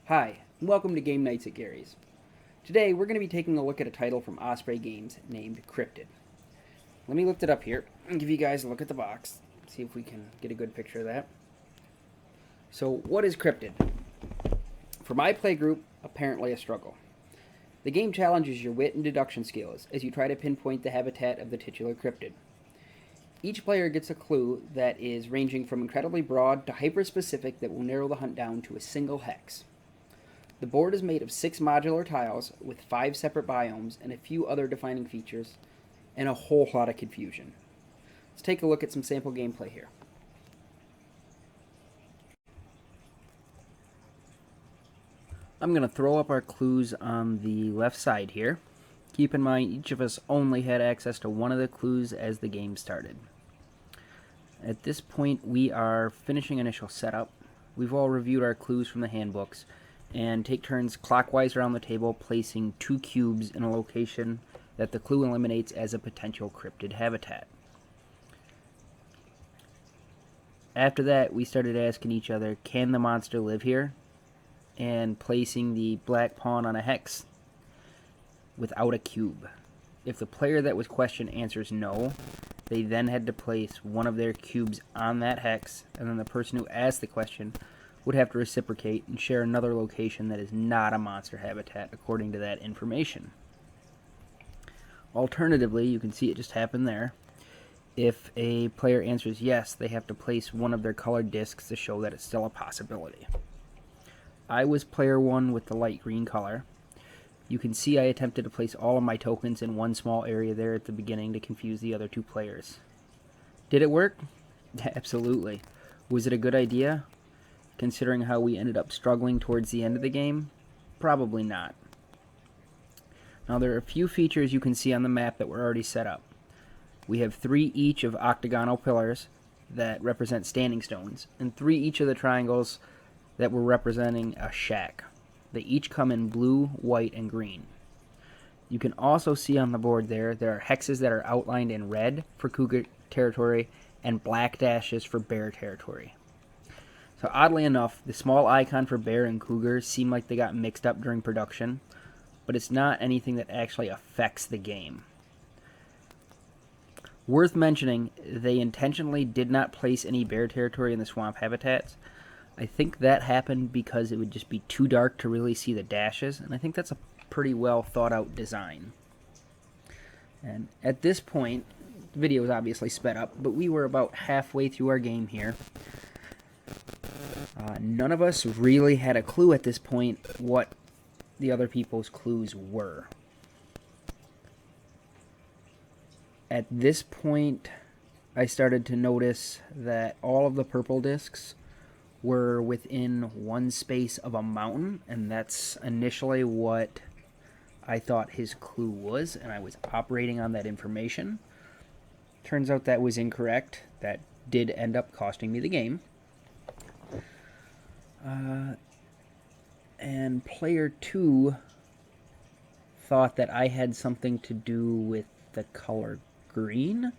Hi, and welcome to Game Nights at Gary's. Today we're going to be taking a look at a title from Osprey Games named Cryptid. Let me lift it up here and give you guys a look at the box, see if we can get a good picture of that. So what is Cryptid? For my playgroup, apparently a struggle. The game challenges your wit and deduction skills as you try to pinpoint the habitat of the titular cryptid. Each player gets a clue that is ranging from incredibly broad to hyper-specific that will narrow the hunt down to a single hex. The board is made of 6 modular tiles with 5 separate biomes and a few other defining features, and a whole lot of confusion. Let's take a look at some sample gameplay here. I'm going to throw up our clues on the left side here. Keep in mind, each of us only had access to one of the clues as the game started. At this point, we are finishing initial setup. We've all reviewed our clues from the handbooks, and take turns clockwise around the table, placing 2 cubes in a location that the clue eliminates as a potential cryptid habitat. After that, we started asking each other, can the monster live here? And placing the black pawn on a hex without a cube. If the player that was questioned answers no, they then had to place one of their cubes on that hex, and then the person who asked the question would have to reciprocate and share another location that is not a monster habitat according to that information. Alternatively, you can see it just happened there. If a player answers yes, they have to place one of their colored discs to show that it's still a possibility. I was player 1 with the light green color. You can see I attempted to place all of my tokens in one small area there at the beginning to confuse the other 2 players. Did it work? Absolutely. Was it a good idea? Considering how we ended up struggling towards the end of the game? Probably not. Now there are a few features you can see on the map that were already set up. We have 3 each of octagonal pillars that represent standing stones, and 3 each of the triangles that were representing a shack. They each come in blue, white, and green. You can also see on the board there are hexes that are outlined in red for cougar territory and black dashes for bear territory. So oddly enough, the small icon for bear and cougar seem like they got mixed up during production, but it's not anything that actually affects the game. Worth mentioning, they intentionally did not place any bear territory in the swamp habitats. I think that happened because it would just be too dark to really see the dashes, and I think that's a pretty well thought out design. And at this point, the video is obviously sped up, but we were about halfway through our game here. None of us really had a clue at this point what the other people's clues were. At this point, I started to notice that all of the purple discs were within one space of a mountain, and that's initially what I thought his clue was, and I was operating on that information. Turns out that was incorrect. That did end up costing me the game. And player 2 thought that I had something to do with the color green.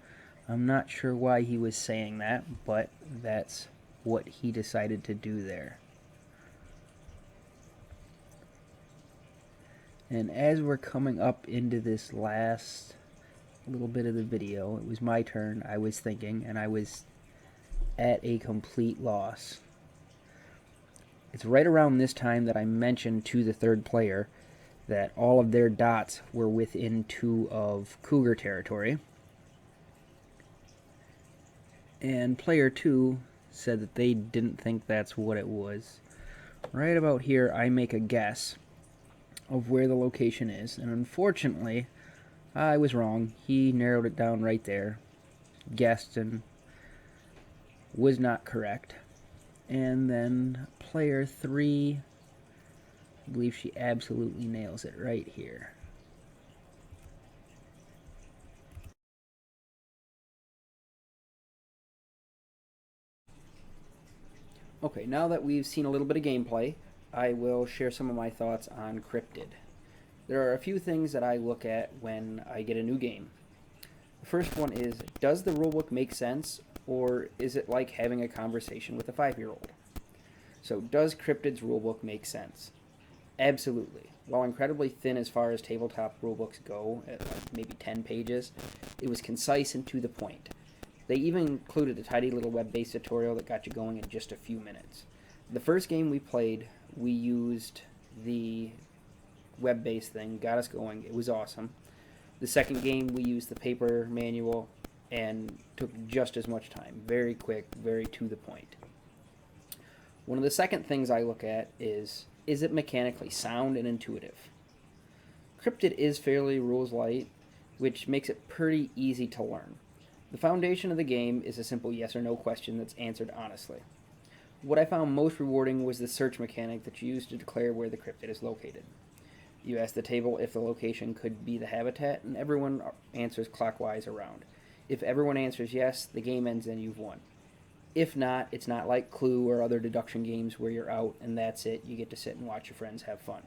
I'm not sure why he was saying that, but that's what he decided to do there. And as we're coming up into this last little bit of the video, it was my turn, I was thinking, and I was at a complete loss. It's right around this time that I mentioned to the third player that all of their dots were within 2 of cougar territory. And player 2 said that they didn't think that's what it was. Right about here, I make a guess of where the location is, and unfortunately, I was wrong. He narrowed it down right there, guessed, and was not correct. And then player 3, I believe she absolutely nails it right here. Okay, now that we've seen a little bit of gameplay, I will share some of my thoughts on Cryptid. There are a few things that I look at when I get a new game. The first one is, does the rulebook make sense, or is it like having a conversation with a 5-year-old? So does Cryptid's rulebook make sense? Absolutely. While incredibly thin as far as tabletop rulebooks go, at like maybe 10 pages, it was concise and to the point. They even included a tidy little web-based tutorial that got you going in just a few minutes. The first game we played, we used the web-based thing, got us going. It was awesome. The second game, we used the paper manual and took just as much time. Very quick, very to the point. One of the second things I look at is it mechanically sound and intuitive? Cryptid is fairly rules light, which makes it pretty easy to learn. The foundation of the game is a simple yes or no question that's answered honestly. What I found most rewarding was the search mechanic that you use to declare where the cryptid is located. You ask the table if the location could be the habitat, and everyone answers clockwise around. If everyone answers yes, the game ends and you've won. If not, it's not like Clue or other deduction games where you're out and that's it. You get to sit and watch your friends have fun.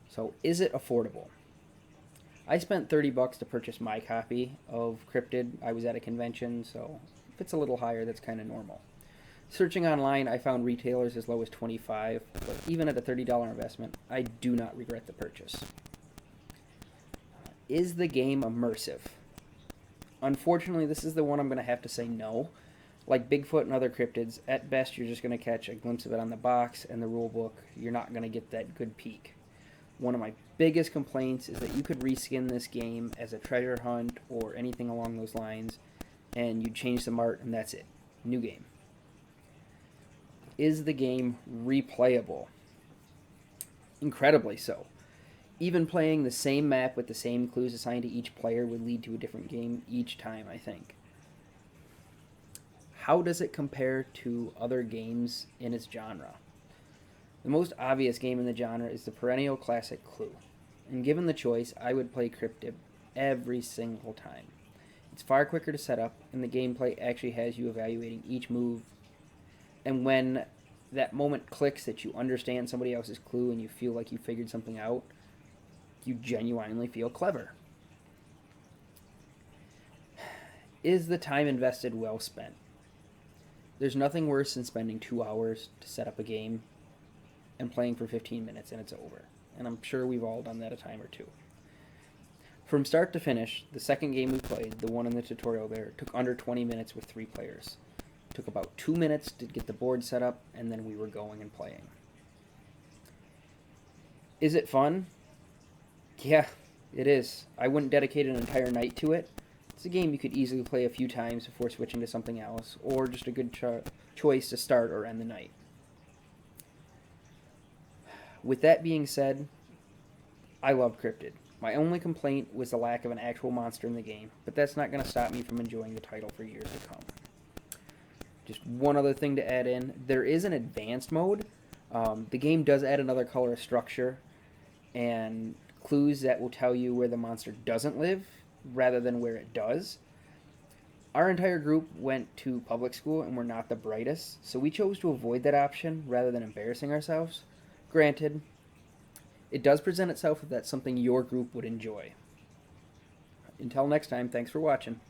So, is it affordable? I spent $30 to purchase my copy of Cryptid. I was at a convention, so if it's a little higher, that's kind of normal. Searching online, I found retailers as low as $25, but even at a $30 investment, I do not regret the purchase. Is the game immersive? Unfortunately, this is the one I'm going to have to say no. Like Bigfoot and other cryptids, at best you're just going to catch a glimpse of it on the box and the rulebook. You're not going to get that good peek. One of my biggest complaints is that you could reskin this game as a treasure hunt or anything along those lines, and you change some art and that's it. New game. Is the game replayable? Incredibly so. Even playing the same map with the same clues assigned to each player would lead to a different game each time, I think. How does it compare to other games in its genre? The most obvious game in the genre is the perennial classic Clue, and given the choice, I would play Cryptid every single time. It's far quicker to set up, and the gameplay actually has you evaluating each move, and when that moment clicks that you understand somebody else's clue and you feel like you figured something out, you genuinely feel clever. Is the time invested well spent? There's nothing worse than spending 2 hours to set up a game and playing for 15 minutes and it's over. And I'm sure we've all done that a time or two. From start to finish, the second game we played, the one in the tutorial there, took under 20 minutes with 3 players. It took about 2 minutes to get the board set up, and then we were going and playing. Is it fun? Yeah, it is. I wouldn't dedicate an entire night to it. It's a game you could easily play a few times before switching to something else, or just a good choice to start or end the night. With that being said, I love Cryptid. My only complaint was the lack of an actual monster in the game, but that's not going to stop me from enjoying the title for years to come. Just one other thing to add in, there is an advanced mode. The game does add another color structure and clues that will tell you where the monster doesn't live rather than where it does. Our entire group went to public school and we're not the brightest, so we chose to avoid that option rather than embarrassing ourselves. Granted, it does present itself if that's something your group would enjoy. Until next time, thanks for watching.